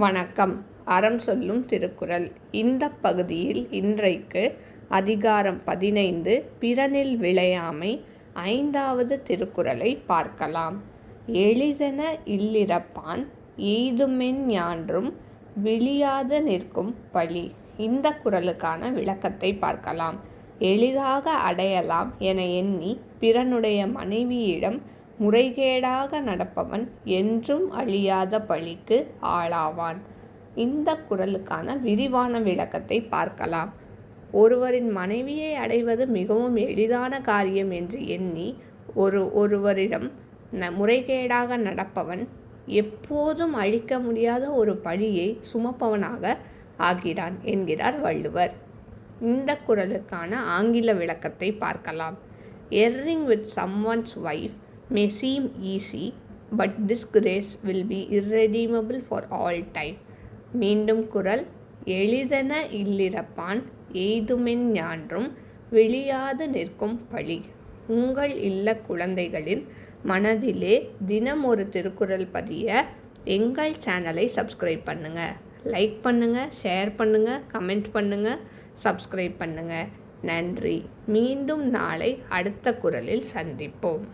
வணக்கம். அறம் சொல்லும் திருக்குறள். இந்த பகுதியில் இன்றைக்கு அதிகாரம் 15 பிறனில் விழையாமை 5வது திருக்குறளை பார்க்கலாம். எளிதென இல்லிரப்பான் எய்துமென் ஞான்றும் விளியாது நிற்கும் பழி. இந்த குறளுக்கான விளக்கத்தை பார்க்கலாம். எளிதாக அடையலாம் என எண்ணி பிறனுடைய மனைவியிடம் முறைகேடாக நடப்பவன் என்றும் அழியாத பழிக்கு ஆளாவான். இந்த குறளுக்கான விரிவான விளக்கத்தை பார்க்கலாம். ஒருவரின் மனைவியை அடைவது மிகவும் எளிதான காரியம் என்று எண்ணி ஒருவரிடம் முறைகேடாக நடப்பவன் எப்போதும் அழிக்க முடியாத ஒரு பழியை சுமப்பவனாக ஆகிறான் என்கிறார் வள்ளுவர். இந்த குறளுக்கான ஆங்கில விளக்கத்தை பார்க்கலாம். Erring with someone's wife may seem easy, but disgrace will be irredeemable for all time. மீண்டும் குறள். எளிதென இல்லிரப்பான் எய்துமென் ஞான்றும் விளியாது நிற்கும் பழி. உங்கள் இல்ல குழந்தைகளின் மனதிலே தினம் ஒரு திருக்குறள் பதிய எங்கள் சேனலை சப்ஸ்கிரைப் பண்ணுங்கள். லைக் பண்ணுங்கள், ஷேர் பண்ணுங்கள், கமெண்ட் பண்ணுங்கள், சப்ஸ்கிரைப் பண்ணுங்கள். நன்றி. மீண்டும் நாளை அடுத்த குறளில் சந்திப்போம்.